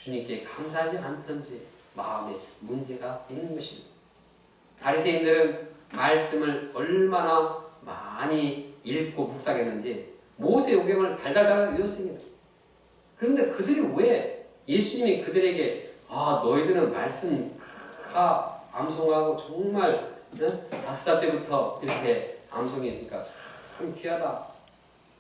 주님께 감사하지 않든지 마음에 문제가 있는 것입니다. 바리새인들은 말씀을 얼마나 많이 읽고 묵상했는지 모세오경을 달달달 외웠습니다. 그런데 그들이 왜 예수님이 그들에게 너희들은 말씀 다 암송하고 정말 5살 때부터 이렇게 암송했으니까 참 귀하다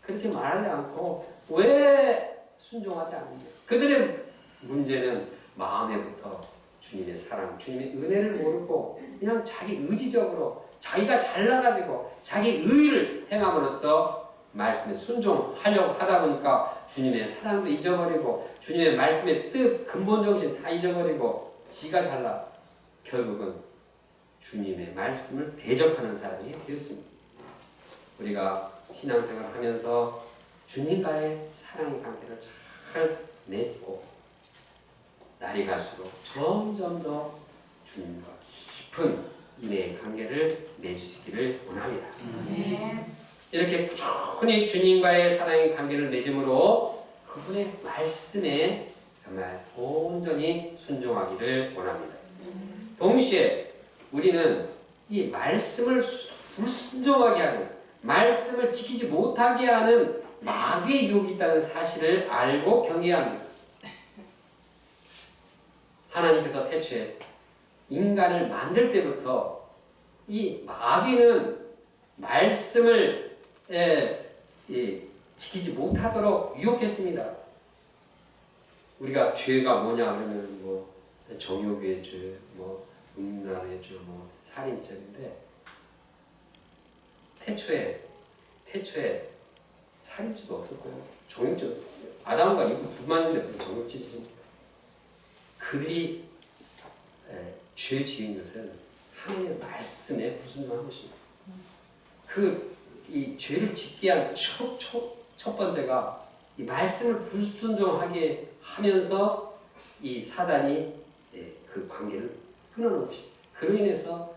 그렇게 말하지 않고 왜 순종하지 않느냐. 그들의 문제는 마음에부터 주님의 사랑, 주님의 은혜를 모르고 그냥 자기 의지적으로 자기가 잘나가지고 자기 의를 행함으로써 말씀에 순종하려고 하다 보니까 주님의 사랑도 잊어버리고 주님의 말씀의 뜻, 근본 정신 다 잊어버리고 지가 잘나 결국은 주님의 말씀을 대적하는 사람이 되었습니다. 우리가 신앙생활을 하면서 주님과의 사랑의 관계를 잘 맺고 날이 갈수록 점점 더 주님과 깊은 인애의 관계를 맺을 수 있기를 원합니다. 이렇게 꾸준히 주님과의 사랑의 관계를 맺음으로 그분의 말씀에 정말 온전히 순종하기를 원합니다. 동시에 우리는 이 말씀을 불순종하게 하는, 말씀을 지키지 못하게 하는 마귀의 유혹이 있다는 사실을 알고 경계해야 합니다. 하나님께서 태초에 인간을 만들 때부터 이 마귀는 말씀을 지키지 못하도록 유혹했습니다. 우리가 죄가 뭐냐 그러면 뭐 정욕의 죄, 뭐 음란의 죄, 뭐 살인죄인데 태초에 살인죄도 없었고요. 정욕죄, 아담과 이브 둘만인데 무슨 정욕죄입니까? 그들이 죄 지은 것은 하나님의 말씀에 불순종한 것입니다. 이 죄를 짓게 한 첫 번째가 이 말씀을 불순종하게 하면서 이 사단이 그 관계를 끊어놓은 것입니다. 그로 인해서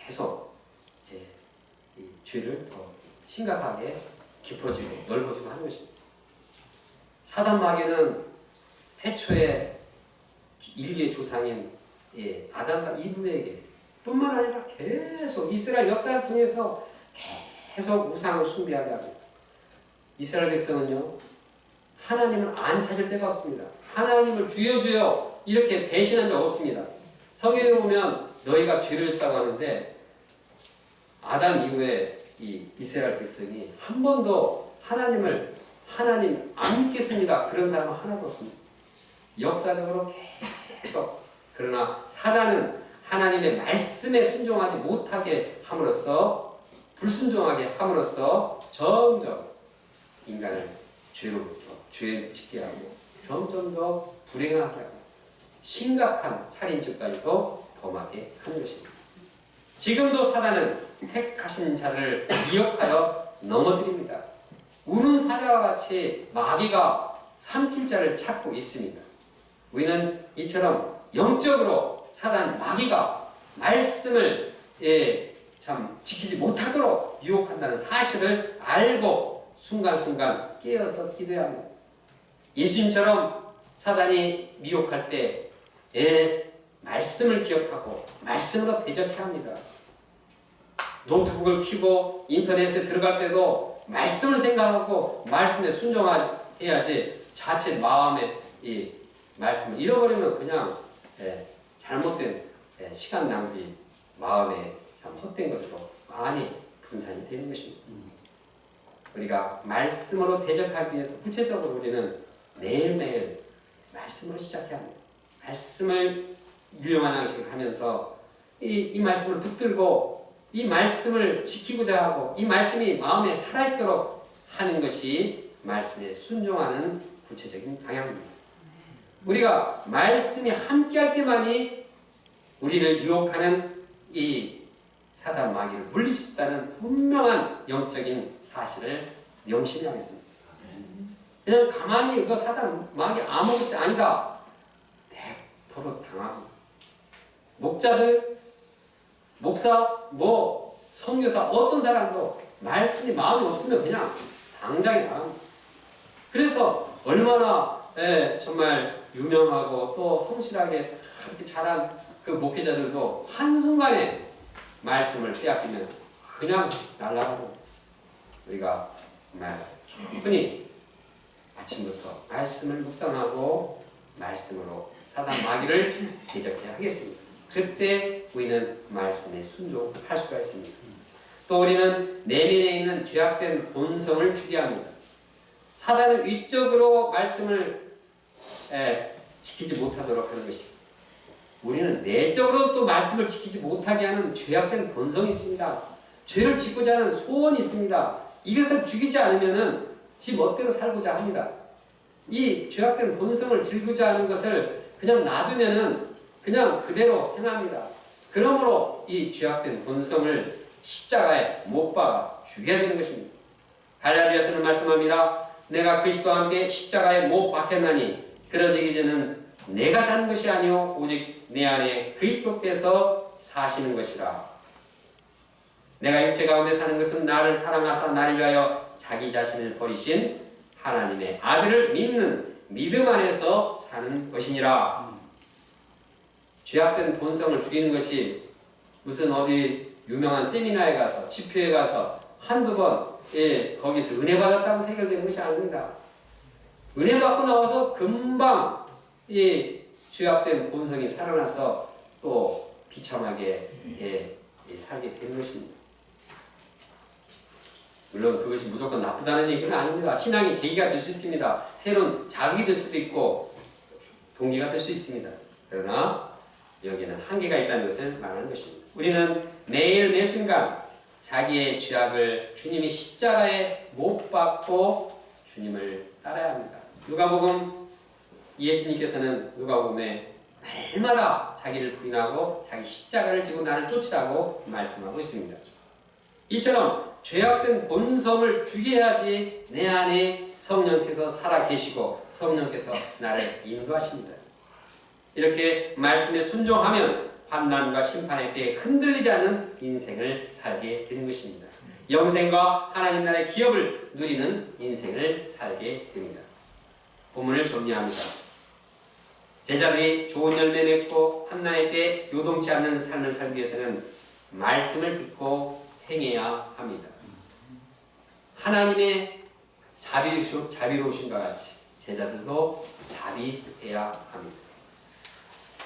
계속 이 죄를 더 심각하게 깊어지고 넓어지고 하는 것입니다. 사단 마귀는 태초에 인류의 조상인 아담과 이브에게 뿐만 아니라 계속 이스라엘 역사를 통해서 계속 우상을 숭배하게 합니다. 이스라엘 백성은요, 하나님을 안 찾을 데가 없습니다. 하나님을 주여 이렇게 배신한 적 없습니다. 성경에 보면 너희가 죄를 했다고 하는데 아담 이후에 이 이스라엘 백성이 한 번도 하나님 안 믿겠습니다. 그런 사람은 하나도 없습니다. 역사적으로 계속. 그러나 사단은 하나님의 말씀에 순종하지 못하게 함으로써, 불순종하게 함으로써 점점 인간을 죄로부터 죄를 짓게 하고 점점 더 불행하게 하고 심각한 살인죄까지도 범하게 하는 것입니다. 지금도 사단은 택하신 자를 미혹하여 넘어뜨립니다. 우는 사자와 같이 마귀가 삼킬 자를 찾고 있습니다. 우리는 이처럼 영적으로 사단 마귀가 말씀을 참 지키지 못하도록 유혹한다는 사실을 알고 순간순간 깨어서 기도해야 합니다. 예수님처럼 사단이 미혹할 때 말씀을 기억하고 말씀으로 대적해야 합니다. 노트북을 켜고 인터넷에 들어갈 때도 말씀을 생각하고 말씀에 순종해야지 자칫 마음에 이 말씀을 잃어버리면 그냥 잘못된 시간 낭비, 마음에 참 헛된 것으로 많이 분산이 되는 것입니다. 우리가 말씀으로 대적하기 위해서 구체적으로 우리는 매일매일 말씀으로 시작해야 합니다. 말씀을 일용한 양식을 하면서 이 말씀을 붙들고 이 말씀을 지키고자 하고 이 말씀이 마음에 살아있도록 하는 것이 말씀에 순종하는 구체적인 방향입니다. 우리가 말씀이 함께할 때만이 우리를 유혹하는 이 사단 마귀를 물릴 수 있다는 분명한 영적인 사실을 명심해야 하겠습니다. 그냥 가만히 그 사단 마귀 아무것이 아니다 100% 당하고 목자들, 목사, 선교사 어떤 사람도 말씀이 마음에 없으면 그냥 당장에 나갑니다. 그래서 얼마나 정말 유명하고 또 성실하게 그렇게 잘한 그 목회자들도 한순간에 말씀을 빼앗기면 그냥 날아가고, 우리가 정말 충분히 아침부터 말씀을 묵상하고 말씀으로 사단 마귀를 대적해야 하겠습니다. 그때 우리는 말씀에 순종할 수가 있습니다. 또 우리는 내면에 있는 죄악된 본성을 죽여야 합니다. 사단은 위적으로 말씀을 지키지 못하도록 하는 것입니다. 우리는 내적으로 또 말씀을 지키지 못하게 하는 죄악된 본성이 있습니다. 죄를 짓고자 하는 소원이 있습니다. 이것을 죽이지 않으면은 지 멋대로 살고자 합니다. 이 죄악된 본성을 즐기고자 하는 것을 그냥 놔두면은 그냥 그대로 행합니다. 그러므로 이 죄악된 본성을 십자가에 못 박아 죽여야 되는 것입니다. 갈라디아서는 말씀합니다. 내가 그리스도와 함께 십자가에 못 박혔나니 그러지기 전에는 내가 사는 것이 아니요 오직 내 안에 그리스도께서 사시는 것이라. 내가 육체 가운데 사는 것은 나를 사랑하사 나를 위하여 자기 자신을 버리신 하나님의 아들을 믿는 믿음 안에서 사는 것이니라. 죄악된 본성을 죽이는 것이 무슨 어디 유명한 세미나에 가서 집회에 가서 한두 번 거기서 은혜 받았다고 해결되는 것이 아닙니다. 은혜 받고 나와서 금방 이 죄악된 본성이 살아나서 또 비참하게 살게 되는 것입니다. 물론 그것이 무조건 나쁘다는 얘기는 아닙니다. 신앙의 계기가 될 수 있습니다. 새로운 자극이 될 수도 있고 동기가 될 수 있습니다. 그러나 여기에는 한계가 있다는 것을 말하는 것입니다. 우리는 매일 매순간 자기의 죄악을 주님이 십자가에 못 박고 주님을 따라야 합니다. 누가복음 예수님께서는 누가복음에 날마다 자기를 부인하고 자기 십자가를 지고 나를 쫓으라고 말씀하고 있습니다. 이처럼 죄악된 본성을 죽여야지 내 안에 성령께서 살아 계시고 성령께서 나를 인도하십니다. 이렇게 말씀에 순종하면 환난과 심판의 때에 흔들리지 않는 인생을 살게 되는 것입니다. 영생과 하나님 나라의 기업을 누리는 인생을 살게 됩니다. 본문을 정리합니다. 제자들이 좋은 열매 맺고 환난의 때 요동치 않는 삶을 살기 위해서는 말씀을 듣고 행해야 합니다. 하나님의 자비로우신과 같이 제자들도 자비해야 합니다.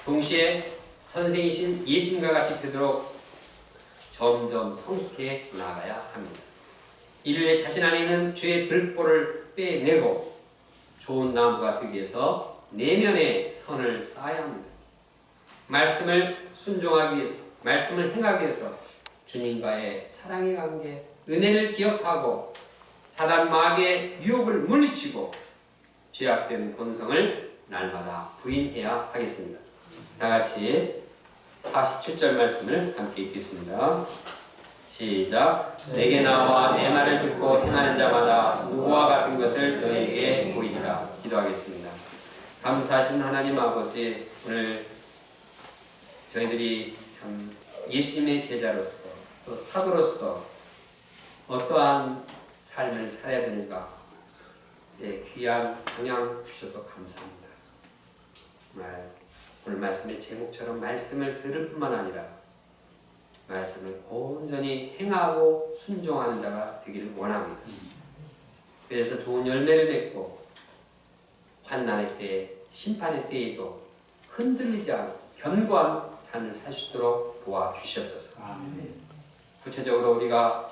동시에 선생이신 예수님과 같이 되도록 점점 성숙해 나가야 합니다. 이를 위해 자신 안에 있는 죄의 들보를 빼내고 좋은 나무가 되기 위해서 내면에 선을 쌓아야 합니다. 말씀을 순종하기 위해서, 말씀을 행하기 위해서 주님과의 사랑의 관계, 은혜를 기억하고 사단 마귀의 유혹을 물리치고 죄악된 본성을 날마다 부인해야 하겠습니다. 다같이 47절 말씀을 함께 읽겠습니다. 시작. 내게 나와 내 말을 듣고 행하는 자마다 누구와 같은 것을 너에게 보이리라. 기도하겠습니다. 감사하신 하나님 아버지, 오늘 저희들이 참 예수님의 제자로서 또 사도로서 어떠한 삶을 살아야 되는가 귀한 방향 주셔서 감사합니다. 정말 오늘 말씀의 제목처럼 말씀을 들을 뿐만 아니라 말씀을 온전히 행하고 순종하는 자가 되기를 원합니다. 그래서 좋은 열매를 맺고 환난의 때에 심판의 때에도 흔들리지 않고 견고한 삶을 살 수 있도록 도와주시옵소서. 구체적으로 우리가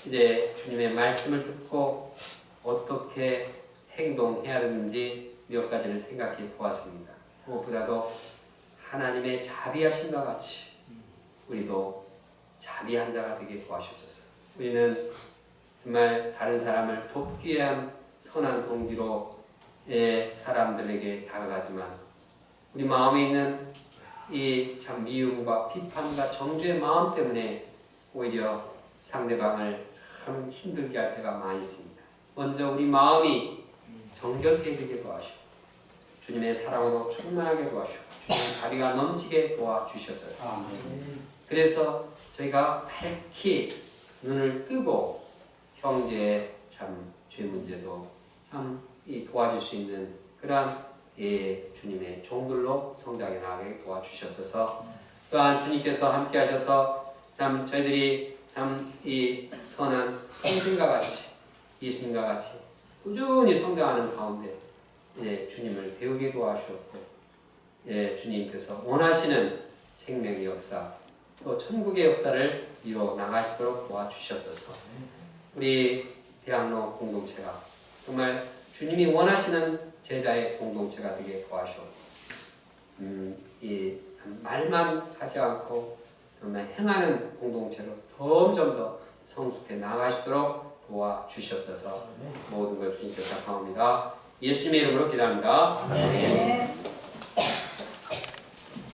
이제 주님의 말씀을 듣고 어떻게 행동해야 하는지 몇 가지를 생각해 보았습니다. 무엇보다도 하나님의 자비하심과 같이 우리도 자비한 자가 되게 도와주셔서 우리는 정말 다른 사람을 돕기 위한 선한 동기로 사람들에게 다가가지만 우리 마음에 있는 이 참 미움과 비판과 정죄의 마음 때문에 오히려 상대방을 참 힘들게 할 때가 많이 있습니다. 먼저 우리 마음이 정결케 되게 도와주시고 주님의 사랑으로 충만하게 도와주시고 주님의 자비가 넘치게 도와주시옵소서. 그래서 저희가 밝히 눈을 뜨고 형제의 참 죄 문제도 참 도와줄 수 있는 그러한 주님의 종들로 성장해 나가게 도와주시옵소서. 또한 주님께서 함께 하셔서 참 저희들이 참 이 선한 성신과 같이 예수님과 같이 꾸준히 성장하는 가운데 주님을 배우게 도와주셨고 주님께서 원하시는 생명의 역사 또 천국의 역사를 이뤄 나가시도록 도와주시옵소서. 우리 대학로 공동체가 정말 주님이 원하시는 제자의 공동체가 되게 도와주시옵소서. 이 말만 하지 않고 정말 행하는 공동체로 점점 더 성숙해 나가시도록 도와주시옵소서. 모든 걸 주님께 부탁합니다. 예수님의 이름으로 기도합니다. 아멘.